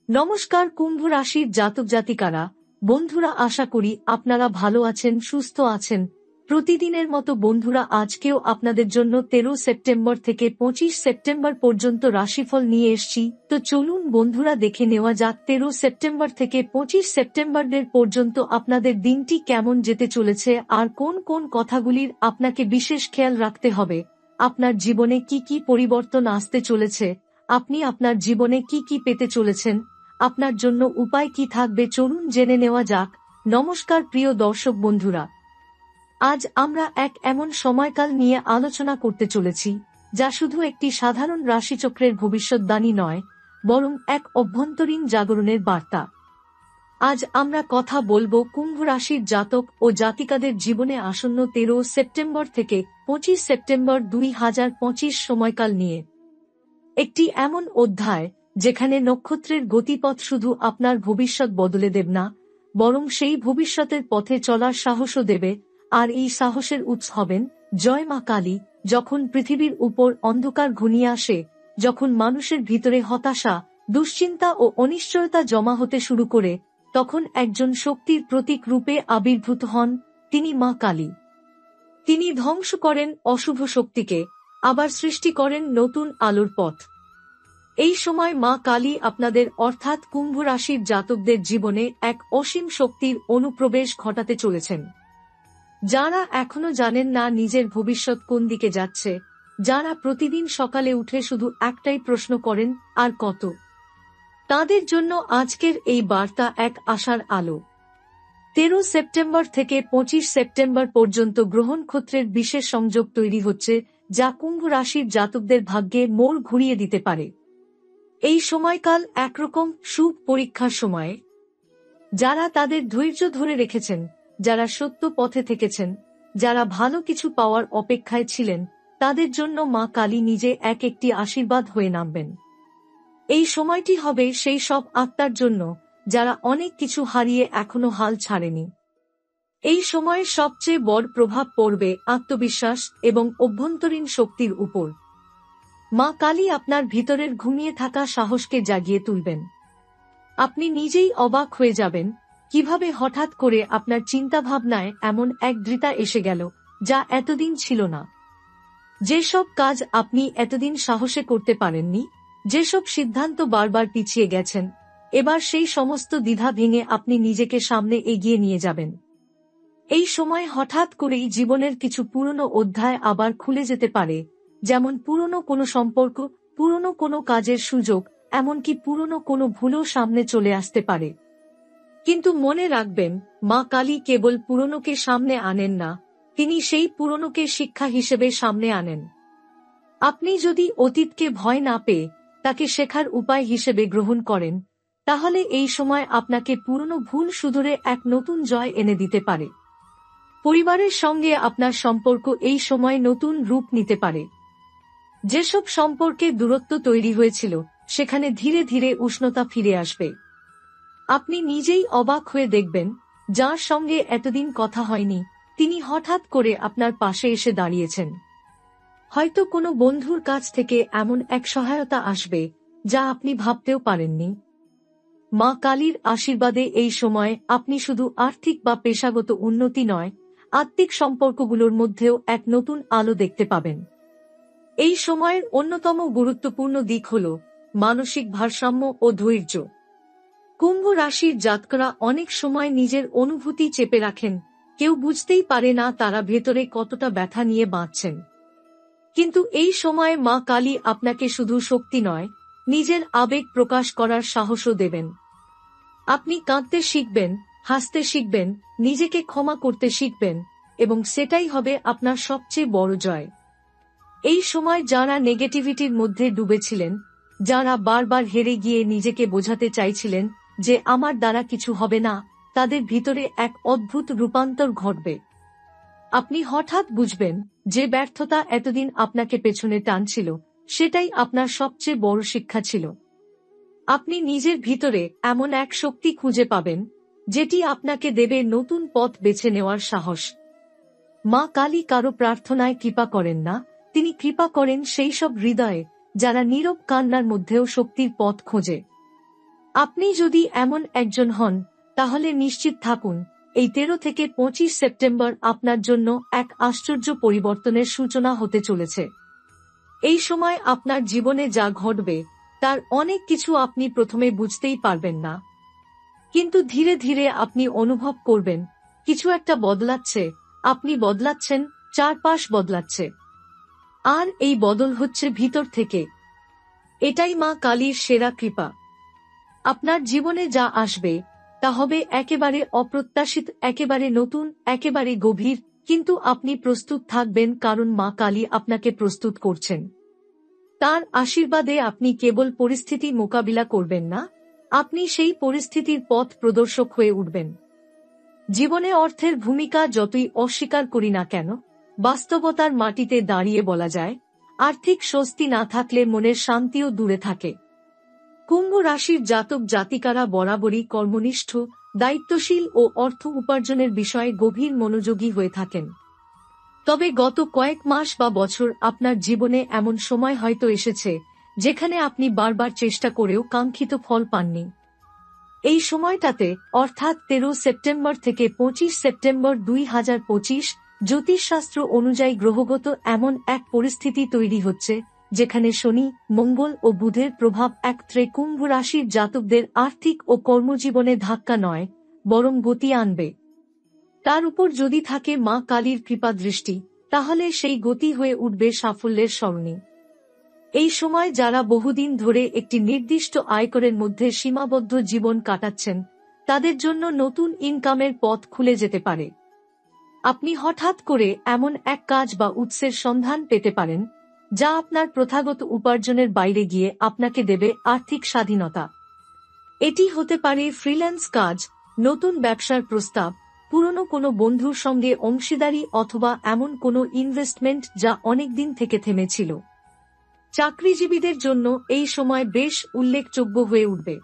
নমস্কার কুম্ভ রাশির জাতক জাতিকারা, বন্ধুরা, আশা করি আপনারা ভালো আছেন, সুস্থ আছেন। প্রতিদিনের মতো বন্ধুরা, আজকেও আপনাদের জন্য 13 সেপ্টেম্বর থেকে 25 সেপ্টেম্বর পর্যন্ত রাশিফল নিয়ে এসেছি। তো চলুন বন্ধুরা, দেখে নেওয়া যাক 13 সেপ্টেম্বর থেকে 25 সেপ্টেম্বরের পর্যন্ত আপনাদের দিনটি কেমন যেতে চলেছে আর কোন কোন কথাগুলির আপনাকে বিশেষ খেয়াল রাখতে হবে। আপনার জীবনে কি কি পরিবর্তন আসতে চলেছে, আপনি আপনার জীবনে কি কি পেতে চলেছেন, আপনার জন্য উপায় কি থাকবে, চলুন জেনে নেওয়া যাক। নমস্কার প্রিয় দর্শক বন্ধুরা, আজ আমরা এক এমন সময়কাল নিয়ে আলোচনা করতে চলেছি যা শুধু একটি সাধারণ রাশিচক্রের ভবিষ্যদ্বাণী নয়, বরং এক অভ্যন্তরীণ জাগরণের বার্তা। আজ আমরা কথা বলবো কুম্ভ রাশির জাতক ও জাতিকাদের জীবনে আসন্ন 13 সেপ্টেম্বর থেকে 25 সেপ্টেম্বর 2025 সময়কাল নিয়ে। একটি এমন অধ্যায় যেখানে নক্ষত্রের গতিপথ শুধু আপনার ভবিষ্যৎ বদলে দেব না, বরং সেই ভবিষ্যতের পথে চলার সাহসও দেবে। আর এই সাহসের উৎস হবেন জয় মা কালী। যখন পৃথিবীর উপর অন্ধকার ঘনিয়ে আসে, যখন মানুষের ভিতরে হতাশা, দুশ্চিন্তা ও অনিশ্চয়তা জমা হতে শুরু করে, তখন একজন শক্তির প্রতীক রূপে আবির্ভূত হন তিনি মা কালী। তিনি ধ্বংস করেন অশুভ শক্তিকে, আবার সৃষ্টি করেন নতুন আলোর পথ। এই সময় মা কালী আপনাদের অর্থাৎ কুম্ভ রাশির জাতকদের জীবনে এক অসীম শক্তির অনুপ্রবেশ ঘটাতে চলেছেন। যারা এখনো জানেন না নিজের ভবিষ্যৎ কোন দিকে যাচ্ছে, যারা প্রতিদিন সকালে উঠে শুধু একটাই প্রশ্ন করেন, আর কত, তাদের জন্য আজকের এই বার্তা এক আশার আলো। 13 সেপ্টেম্বর থেকে 25 সেপ্টেম্বর পর্যন্ত গ্রহনক্ষত্রের বিশেষ সংযোগ তৈরি হচ্ছে, যা কুম্ভ রাশির জাতকদের ভাগ্যে মোড় ঘুরিয়ে দিতে পারে। এই সময়কাল একরকম শুভ পরীক্ষার সময়। যারা তাদের ধৈর্য ধরে রেখেছেন, যারা সত্য পথে থেকেছেন, যারা ভালো কিছু পাওয়ার অপেক্ষায় ছিলেন, তাদের জন্য মা কালী নিজে এক একটি আশীর্বাদ হয়ে নামবেন। এই সময়টি হবে সেই সব আত্মার জন্য যারা অনেক কিছু হারিয়ে এখনো হাল ছাড়েনি। এই সময়ে সবচেয়ে বড় প্রভাব পড়বে আত্মবিশ্বাস এবং অভ্যন্তরীণ শক্তির উপর। মা কালী আপনার ভিতরের ঘুমিয়ে থাকা সাহসকে জাগিয়ে তুলবেন। আপনি নিজেই অবাক হয়ে যাবেন কিভাবে হঠাৎ করে আপনার চিন্তাভাবনায় এমন এক দৃঢ়তা এসে গেল যা এতদিন ছিল না। যেসব কাজ আপনি এতদিন সাহসে করতে পারেননি, যেসব সিদ্ধান্ত বারবার পিছিয়ে গেছেন, এবার সেই সমস্ত দ্বিধা ভেঙে আপনি নিজেকে সামনে এগিয়ে নিয়ে যাবেন। এই সময় হঠাৎ করেই জীবনের কিছু পুরনো অধ্যায় আবার খুলে যেতে পারে, যেমন পুরনো কোনো সম্পর্ক, পুরনো কোনো কাজের সুযোগ, এমনকি পুরনো কোনো ভুলও সামনে চলে আসতে পারে। কিন্তু মনে রাখবেন, মা কালী কেবল পুরনোকে সামনে আনেন না, তিনি সেই পুরনোকে শিক্ষা হিসেবে সামনে আনেন। আপনি যদি অতীতকে ভয় না পেয়ে তাকে শেখার উপায় হিসেবে গ্রহণ করেন, তাহলে এই সময় আপনাকে পুরনো ভুল শুধরে এক নতুন জয় এনে দিতে পারে। পরিবারের সঙ্গে আপনার সম্পর্ক এই সময় নতুন রূপ নিতে পারে। যেসব সম্পর্কে দূরত্ব তৈরি হয়েছিল, সেখানে ধীরে ধীরে উষ্ণতা ফিরে আসবে। আপনি নিজেই অবাক হয়ে দেখবেন, যার সঙ্গে এতদিন কথা হয়নি, তিনি হঠাৎ করে আপনার পাশে এসে দাঁড়িয়েছেন। হয়তো কোনো বন্ধুর কাছ থেকে এমন এক সহায়তা আসবে যা আপনি ভাবতেও পারেননি। মা কালীর আশীর্বাদে এই সময় আপনি শুধু আর্থিক বা পেশাগত উন্নতি নয়, আত্মিক সম্পর্কগুলোর মধ্যেও এক নতুন আলো দেখতে পাবেন। এই সময়ের অন্যতম গুরুত্বপূর্ণ দিক হল মানসিক ভারসাম্য ও ধৈর্য। কুম্ভ রাশির জাতকরা অনেক সময় নিজের অনুভূতি চেপে রাখেন, কেউ বুঝতেই পারে না তারা ভেতরে কতটা ব্যথা নিয়ে বাঁচছেন। কিন্তু এই সময় মা কালী আপনাকে শুধু শক্তি নয়, নিজের আবেগ প্রকাশ করার সাহসও দেবেন। আপনি কাঁদতে শিখবেন, হাসতে শিখবেন, নিজেকে ক্ষমা করতে শিখবেন, এবং সেটাই হবে আপনার সবচেয়ে বড় জয়। এই সময় যারা নেগেটিভিটির মধ্যে ডুবেছিলেন, যারা বারবার হেরে গিয়ে নিজেকে বোঝাতে চাইছিলেন যে আমার দ্বারা কিছু হবে না, তাদের ভিতরে এক অদ্ভুত রূপান্তর ঘটবে। আপনি হঠাৎ বুঝবেন যে ব্যর্থতা এতদিন আপনাকে পেছনে টানছিল, সেটাই আপনার সবচেয়ে বড় শিক্ষা ছিল। আপনি নিজের ভিতরে এমন এক শক্তি খুঁজে পাবেন যেটি আপনাকে দেবে নতুন পথ বেছে নেওয়ার সাহস। মা কালী কারো প্রার্থনায় কৃপা করেন না, তিনি কৃপা করেন সেই সব হৃদয়ে যারা নীরব কান্নার মধ্যেও শক্তির পথ খোঁজে। আপনি যদি এমন একজন হন তাহলে নিশ্চিত থাকুন এই 13 থেকে 25 সেপ্টেম্বর আপনার জন্য এক আশ্চর্য পরিবর্তনের সূচনা হতে চলেছে। এই সময় আপনার জীবনে যা ঘটবে তার অনেক কিছু আপনি প্রথমে বুঝতেই পারবেন না, কিন্তু ধীরে ধীরে আপনি অনুভব করবেন কিছু একটা বদলাচ্ছে, আপনি বদলাচ্ছেন, চারপাশ বদলাচ্ছে। আর এই বদল হচ্ছে ভিতর থেকে। এটাই মা কালীর সেরা কৃপা। আপনার জীবনে যা আসবে তা হবে একেবারে অপ্রত্যাশিত, একেবারে নতুন, একেবারে গভীর, কিন্তু আপনি প্রস্তুত থাকবেন কারণ মা কালী আপনাকে প্রস্তুত করছেন। তার আশীর্বাদে আপনি কেবল পরিস্থিতি মোকাবিলা করবেন না, আপনি সেই পরিস্থিতির পথ প্রদর্শক হয়ে উঠবেন। জীবনে অর্থের ভূমিকা যতই অস্বীকার করি না কেন, বাস্তবতার মাটিতে দাঁড়িয়ে বলা যায়, আর্থিক স্বস্তি না থাকলে মনের শান্তিও দূরে থাকে। কুম্ভ রাশির জাতক জাতিকারা বরাবরই কর্মনিষ্ঠ, দায়িত্বশীল ও অর্থ উপার্জনের বিষয়ে গভীর মনোযোগী হয়ে থাকেন। তবে গত কয়েক মাস বা বছর আপনার জীবনে এমন সময় হয়তো এসেছে যেখানে আপনি বারবার চেষ্টা করেও কাঙ্ক্ষিত ফল পাননি। এই সময়টাতে অর্থাৎ 13 সেপ্টেম্বর থেকে 25 সেপ্টেম্বর 2025 জ্যোতিষশাস্ত্র অনুযায়ী গ্রহগত এমন এক পরিস্থিতি তৈরি হচ্ছে যেখানে শনি, মঙ্গল ও বুধের প্রভাব একত্রে কুম্ভ রাশির জাতকদের আর্থিক ও কর্মজীবনে ধাক্কা নয় বরং গতি আনবে। তার উপর যদি থাকে মা কালীর কৃপা দৃষ্টি, তাহলে সেই গতি হয়ে উঠবে সাফল্যের সরণি। এই সময় যারা বহুদিন ধরে একটি নির্দিষ্ট আয়করের মধ্যে সীমাবদ্ধ জীবন কাটাচ্ছেন তাদের জন্য নতুন ইনকামের পথ খুলে যেতে পারে। আপনি হঠাৎ করে এমন এক কাজ বা উৎসের সন্ধান পেতে পারেন যা আপনার প্রথাগত উপার্জনের বাইরে গিয়ে আপনাকে দেবে আর্থিক স্বাধীনতা। এটি হতে পারে ফ্রিল্যান্স কাজ, নতুন ব্যবসার প্রস্তাব, পুরনো কোনো বন্ধুর সঙ্গে অংশীদারি অথবা এমন কোনো ইনভেস্টমেন্ট যা অনেকদিন থেকে থেমেছিল। চাকরিজীবীদের জন্য এই সময় বেশ উল্লেখযোগ্য হয়ে উঠবে।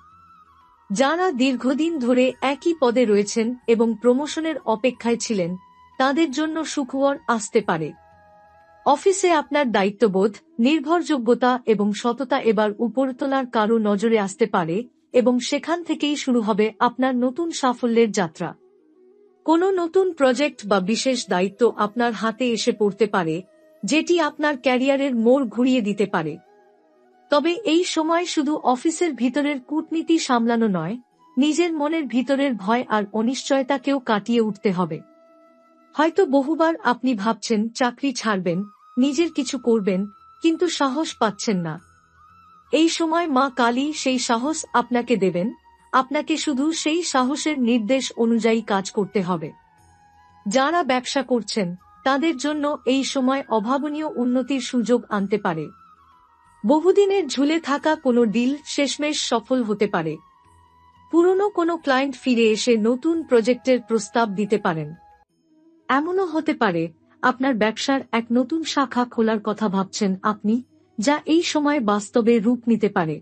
যারা দীর্ঘদিন ধরে একই পদে রয়েছেন এবং প্রমোশনের অপেক্ষায় ছিলেন তাদের জন্য সুখবর আসতে পারে। অফিসে আপনার দায়িত্ববোধ, নির্ভরযোগ্যতা এবং সততা এবার উপরতলার কারো নজরে আসতে পারে এবং সেখান থেকেই শুরু হবে আপনার নতুন সাফল্যের যাত্রা। কোনো নতুন প্রজেক্ট বা বিশেষ দায়িত্ব আপনার হাতে এসে পড়তে পারে যেটি আপনার ক্যারিয়ারের মোড় ঘুরিয়ে দিতে পারে। তবে এই সময় শুধু অফিসের ভিতরের কূটনীতি সামলানো নয়, নিজের মনের ভিতরের ভয় আর অনিশ্চয়তাকেও কাটিয়ে উঠতে হবে। হয়তো বহুবার আপনি ভাবছেন চাকরি ছাড়বেন, নিজের কিছু করবেন, কিন্তু সাহস পাচ্ছেন না। এই সময় মা কালী সেই সাহস আপনাকে দেবেন, আপনাকে শুধু সেই সাহসের নির্দেশ অনুযায়ী কাজ করতে হবে। যারা ব্যবসা করছেন তাদের জন্য এই সময় অভাবনীয় উন্নতির সুযোগ আনতে পারে। বহুদিনের ঝুলে থাকা কোনো ডিল শেষমেশ সফল হতে পারে। পুরনো কোনো ক্লায়েন্ট ফিরে এসে নতুন প্রজেক্টের প্রস্তাব দিতে পারেন। এমনও হতে পারে আপনার ব্যবসার এক নতুন শাখা খোলার কথা ভাবছেন আপনি, যা এই সময় বাস্তবে রূপ নিতে পারে।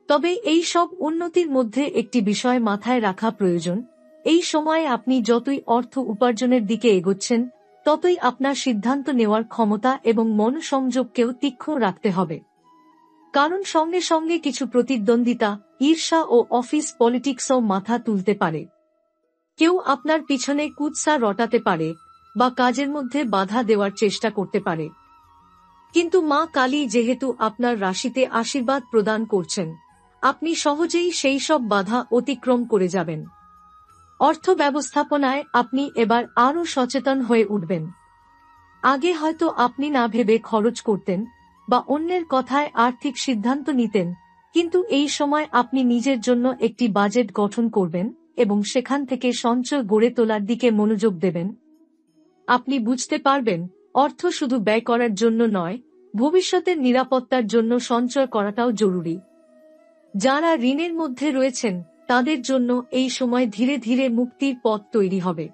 তবে এই সব উন্নতির মধ্যে একটি বিষয় মাথায় রাখা প্রয়োজন, এই সময়ে আপনি যতই অর্থ উপার্জনের দিকে এগোচ্ছেন ততই আপনার সিদ্ধান্ত নেওয়ার ক্ষমতা এবং মনোসংযোগকেও তীক্ষ্ণ রাখতে হবে। কারণ সঙ্গে সঙ্গে কিছু প্রতিদ্বন্দ্বিতা, ঈর্ষা ও অফিস পলিটিক্সও মাথা তুলতে পারে। কেউ আপনার পিছনে কুৎসা রটাতে পারে বা কাজের মধ্যে বাধা দেওয়ার চেষ্টা করতে পারে। কিন্তু মা কালী যেহেতু আপনার রাশিতে আশীর্বাদ প্রদান করছেন, আপনি সহজেই সেই সব বাধা অতিক্রম করে যাবেন। অর্থ ব্যবস্থাপনায় আপনি এবার আরও সচেতন হয়ে উঠবেন। আগে হয়তো আপনি না ভেবে খরচ করতেন বা অন্যের কথায় আর্থিক সিদ্ধান্ত নিতেন, কিন্তু এই সময় আপনি নিজের জন্য একটি বাজেট গঠন করবেন এবং সেখান থেকে সঞ্চয় গড়ে তোলার দিকে মনোযোগ দেবেন। আপনি বুঝতে পারবেন অর্থ শুধু ব্যয় করার জন্য নয়, ভবিষ্যতের নিরাপত্তার জন্য সঞ্চয় করাটাও জরুরি। যারা ঋণের মধ্যে রয়েছেন তাদের জন্য এই সময় ধীরে ধীরে মুক্তির পথ তৈরি হবে।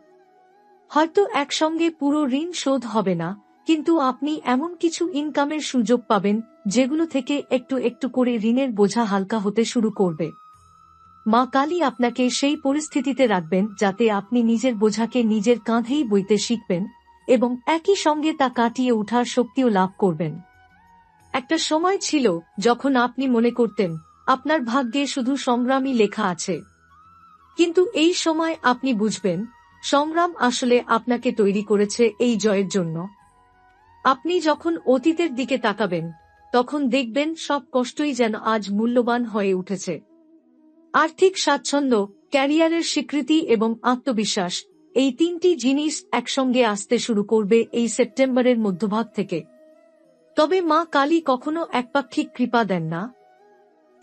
হয়তো একসঙ্গে পুরো ঋণ শোধ হবে না, কিন্তু আপনি এমন কিছু ইনকামের সুযোগ পাবেন যেগুলো থেকে একটু একটু করে ঋণের বোঝা হালকা হতে শুরু করবে। মা কালী আপনাকে সেই পরিস্থিতিতে রাখবেন যাতে আপনি নিজের বোঝাকে নিজের কাঁধেই বইতে শিখবেন এবং একই সঙ্গে তা কাটিয়ে ওঠার শক্তিও লাভ করবেন। একটা সময় ছিল যখন আপনি মনে করতেন আপনার ভাগ্যে শুধু সংগ্রামই লেখা আছে। কিন্তু এই সময় আপনি বুঝবেন, সংগ্রাম আসলে আপনাকে তৈরি করেছে এই জয়ের জন্য। আপনি যখন অতীতের দিকে তাকাবেন, তখন দেখবেন সব কষ্টই যেন আজ মূল্যবান হয়ে উঠেছে। আর্থিক স্বাচ্ছন্দ্য, ক্যারিয়ারের স্বীকৃতি এবং আত্মবিশ্বাস, এই তিনটি জিনিস একসঙ্গে আসতে শুরু করবে এই সেপ্টেম্বরের মধ্যভাগ থেকে। তবে মা কালী কখনো একপাক্ষিক কৃপা দেন না।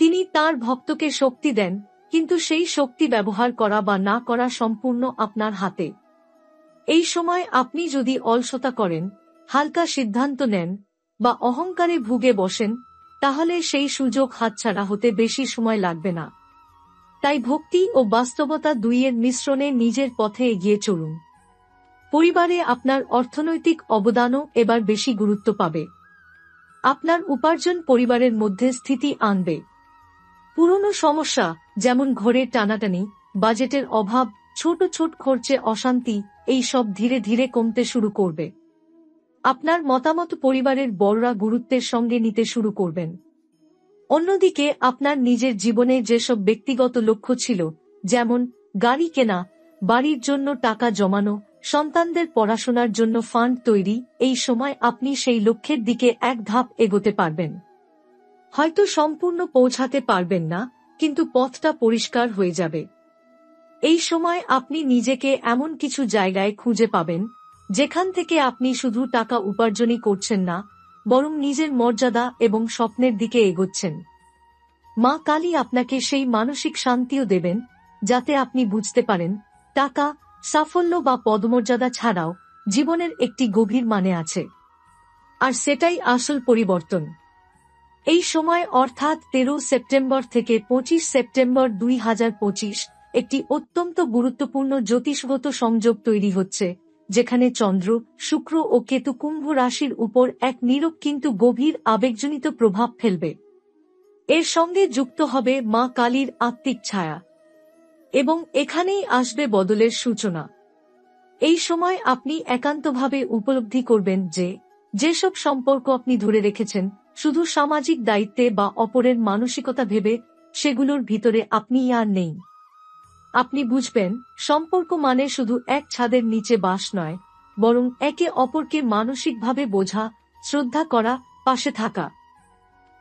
তিনি তার ভক্তকে শক্তি দেন, কিন্তু সেই শক্তি ব্যবহার করা বা না করা সম্পূর্ণ আপনার হাতে। এই সময় আপনি যদি অলসতা করেন, হালকা সিদ্ধান্ত নেন বা অহংকারে ভুগে বসেন, তাহলে সেই সুযোগ হাতছাড়া হতে বেশি সময় লাগবে না। তাই ভক্তি ও বাস্তবতা দুইয়ের মিশ্রণে নিজের পথে এগিয়ে চলুন। পরিবারে আপনার অর্থনৈতিক অবদানও এবার বেশি গুরুত্ব পাবে। আপনার উপার্জন পরিবারের মধ্যে স্থিতি আনবে। পুরনো সমস্যা, যেমন ঘরের টানাটানি, বাজেটের অভাব, ছোট ছোট খরচে অশান্তি, এই সব ধীরে ধীরে কমতে শুরু করবে। আপনার মতামত পরিবারের বড়রা গুরুত্বের সঙ্গে নিতে শুরু করবেন। অন্যদিকে আপনার নিজের জীবনে যেসব ব্যক্তিগত লক্ষ্য ছিল, যেমন গাড়ি কেনা, বাড়ির জন্য টাকা জমানো, সন্তানদের পড়াশোনার জন্য ফান্ড তৈরি, এই সময় আপনি সেই লক্ষ্যের দিকে এক ধাপ এগোতে পারবেন। হয়তো সম্পূর্ণ পৌঁছাতে পারবেন না, কিন্তু পথটা পরিষ্কার হয়ে যাবে। এই সময় আপনি নিজেকে এমন কিছু জায়গায় খুঁজে পাবেন, যেখান থেকে আপনি শুধু টাকা উপার্জনই করছেন না, বরং নিজের মর্যাদা এবং স্বপ্নের দিকে এগোচ্ছেন। মা কালী আপনাকে সেই মানসিক শান্তিও দেবেন, যাতে আপনি বুঝতে পারেন, টাকা, সাফল্য বা পদমর্যাদা ছাড়াও জীবনের একটি গভীর মানে আছে। আর সেটাই আসল পরিবর্তন। এই সময় অর্থাৎ 13 সেপ্টেম্বর থেকে 25 সেপ্টেম্বর 2025 একটি অত্যন্ত গুরুত্বপূর্ণ জ্যোতিষগত সংযোগ তৈরি হচ্ছে, যেখানে চন্দ্র, শুক্র ও কেতু কুম্ভ রাশির উপর এক নীরব কিন্তু গভীর আবেগজনিত প্রভাব ফেলবে। এর সঙ্গে যুক্ত হবে মা কালীর আত্মিক ছায়া, এবং এখানেই আসবে বদলের সূচনা। এই সময় আপনি একান্তভাবে উপলব্ধি করবেন যে, যেসব সম্পর্ক আপনি ধরে রেখেছেন শুধু সামাজিক দায়িত্বে বা অপরের মানসিকতা ভেবে, সেগুলোর ভিতরে আপনি আর নেই। আপনি বুঝবেন, সম্পর্ক মানে শুধু এক ছাদের নিচে বাস নয়, বরং একে অপরকে মানসিকভাবে বোঝা, শ্রদ্ধা করা, পাশে থাকা।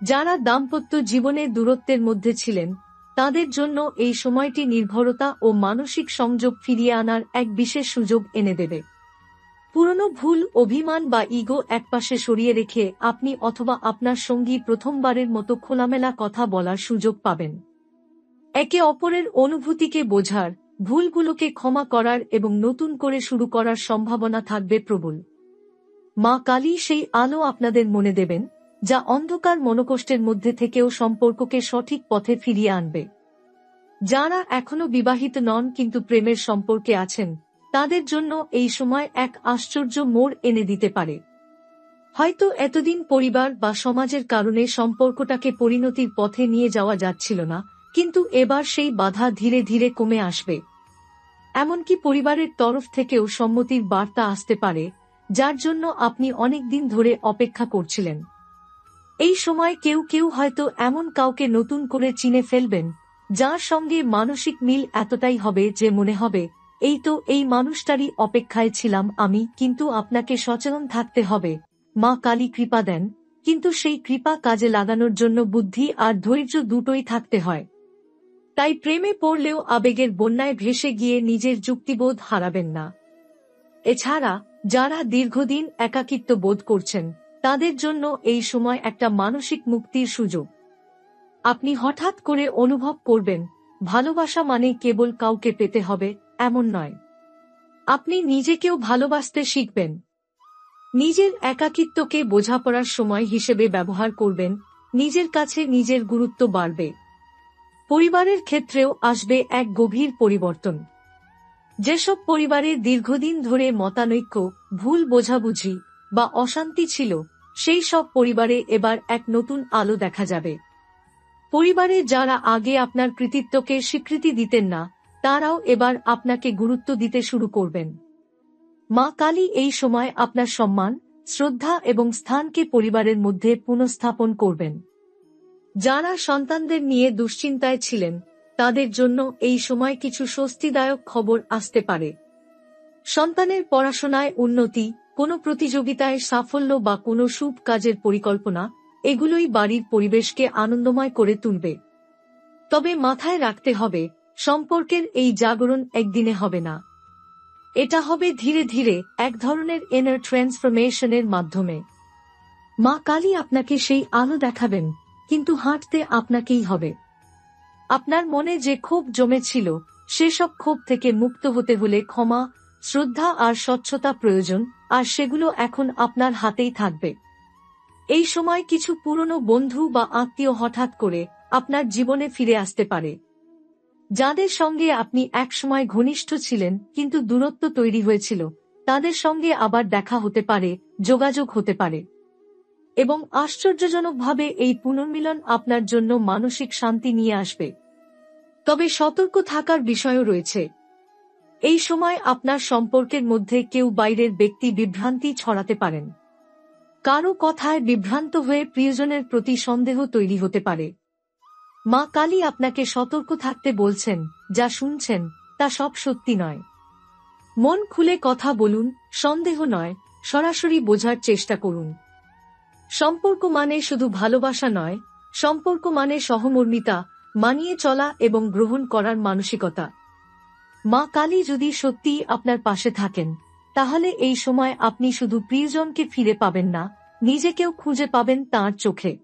যারা দাম্পত্য জীবনে দূরত্বের মধ্যে ছিলেন, তাদের জন্য এই সময়টি নির্ভরতা ও মানসিক সংযোগ ফিরিয়ে আনার এক বিশেষ সুযোগ এনে দেবে। পুরনো ভুল, অভিমান বা ইগো একপাশে সরিয়ে রেখে আপনি অথবা আপনার সঙ্গী প্রথমবারের মতো খোলামেলা কথা বলার সুযোগ পাবেন। একে অপরের অনুভূতিকে বোঝার, ভুলগুলোকে ক্ষমা করার এবং নতুন করে শুরু করার সম্ভাবনা থাকবে প্রবল। মা কালী সেই আলো আপনাদের মনে দেবেন, যা অন্ধকার মনোকষ্টের মধ্যে থেকেও সম্পর্ককে সঠিক পথে ফিরিয়ে আনবে। যারা এখনো বিবাহিত নন কিন্তু প্রেমের সম্পর্কে আছেন, তাদের জন্য এই সময় এক আশ্চর্য মোড় এনে দিতে পারে। হয়তো এতদিন পরিবার বা সমাজের কারণে সম্পর্কটাকে পরিণতির পথে নিয়ে যাওয়া যাচ্ছিল না, কিন্তু এবার সেই বাধা ধীরে ধীরে কমে আসবে। এমনকি পরিবারের তরফ থেকেও সম্মতির বার্তা আসতে পারে, যার জন্য আপনি অনেক দিন ধরে অপেক্ষা করছিলেন। এই সময় কেউ কেউ হয়তো এমন কাউকে নতুন করে চিনে ফেলবেন, যার সঙ্গে মানসিক মিল এতটাই হবে যে মনে হবে, এই তো এই মানুষটারই অপেক্ষায় ছিলাম আমি। কিন্তু আপনাকে সচেতন থাকতে হবে, মা কালী কৃপা দেন, কিন্তু সেই কৃপা কাজে লাগানোর জন্য বুদ্ধি আর ধৈর্য দুটোই থাকতে হয়। তাই প্রেমে পড়লেও আবেগের বন্যায় ভেসে গিয়ে নিজের যুক্তিবোধ হারাবেন না। এছাড়া যারা দীর্ঘদিন একাকিত্ব বোধ করছেন, তাদের জন্য এই সময় একটা মানসিক মুক্তির সুযোগ। আপনি হঠাৎ করে অনুভব করবেন, ভালোবাসা মানে কেবল কাউকে পেতে হবে এমন নয়। আপনি নিজেকেও ভালোবাসতে শিখবেন। নিজের একাকিত্বকে বোঝাপড়ার সময় হিসেবে ব্যবহার করবেন, নিজের কাছে নিজের গুরুত্ব বাড়বে। পরিবারের ক্ষেত্রেও আসবে এক গভীর পরিবর্তন। যেসব পরিবারে দীর্ঘদিন ধরে মতানৈক্য, ভুল বোঝাবুঝি বা অশান্তি ছিল, সেই সব পরিবারে এবার এক নতুন আলো দেখা যাবে। পরিবারে যারা আগে আপনার কৃতিত্বকে স্বীকৃতি দিতেন না, তারাও এবার আপনাকে গুরুত্ব দিতে শুরু করবেন। মা কালী এই সময় আপনার সম্মান, শ্রদ্ধা এবং স্থানকে পরিবারের মধ্যে পুনঃস্থাপন করবেন। যারা সন্তানদের নিয়ে দুশ্চিন্তায় ছিলেন তাদের জন্য এই সময় কিছু স্বস্তিদায়ক খবর আসতে পারে। সন্তানের পড়াশোনায় উন্নতি, কোনো প্রতিযোগিতায় সাফল্য বা কোনো শুভ কাজের পরিকল্পনা, এগুলোই বাড়ির পরিবেশকে আনন্দময় করে তুলবে। তবে মাথায় রাখতে হবে, সম্পর্কের এই জাগরণ একদিনে হবে না। এটা হবে ধীরে ধীরে, এক ধরনের ইনার ট্রান্সফরমেশনের মাধ্যমে। মা কালী আপনাকে সেই আলো দেখাবেন, কিন্তু হাঁটতে আপনাকেই হবে। আপনার মনে যে ক্ষোভ জমেছিল, সেসব ক্ষোভ থেকে মুক্ত হতে হলে ক্ষমা, শ্রদ্ধা আর স্বচ্ছতা প্রয়োজন, আর সেগুলো এখন আপনার হাতেই থাকবে। এই সময় কিছু পুরনো বন্ধু বা আত্মীয় হঠাৎ করে আপনার জীবনে ফিরে আসতে পারে। যাদের সঙ্গে আপনি একসময় ঘনিষ্ঠ ছিলেন কিন্তু দূরত্ব তৈরি হয়েছিল, তাদের সঙ্গে আবার দেখা হতে পারে, যোগাযোগ হতে পারে। এবং আশ্চর্যজনকভাবে এই পুনর্মিলন আপনার জন্য মানসিক শান্তি নিয়ে আসবে। তবে সতর্ক থাকার বিষয়ও রয়েছে। এই সময় আপনার সম্পর্কের মধ্যে কেউ বাইরের ব্যক্তি বিভ্রান্তি ছড়াতে পারেন। কারো কথায় বিভ্রান্ত হয়ে প্রিয়জনের প্রতি সন্দেহ তৈরি হতে পারে। মা কালী আপনাকে সতর্ক থাকতে বলছেন, যা শুনছেন তা সব সত্যি নয়। মন খুলে কথা বলুন, সন্দেহ নয়, সরাসরি বোঝার চেষ্টা করুন। সম্পর্ক মানে শুধু ভালোবাসা নয়, সম্পর্ক মানে সহমর্মিতা, মানিয়ে চলা এবং গ্রহণ করার মানসিকতা। মা কালী যদি সত্যিই আপনার পাশে থাকেন, তাহলে এই সময় আপনি শুধু প্রিয়জনকে ফিরে পাবেন না, নিজেকেও খুঁজে পাবেন তাঁর চোখে।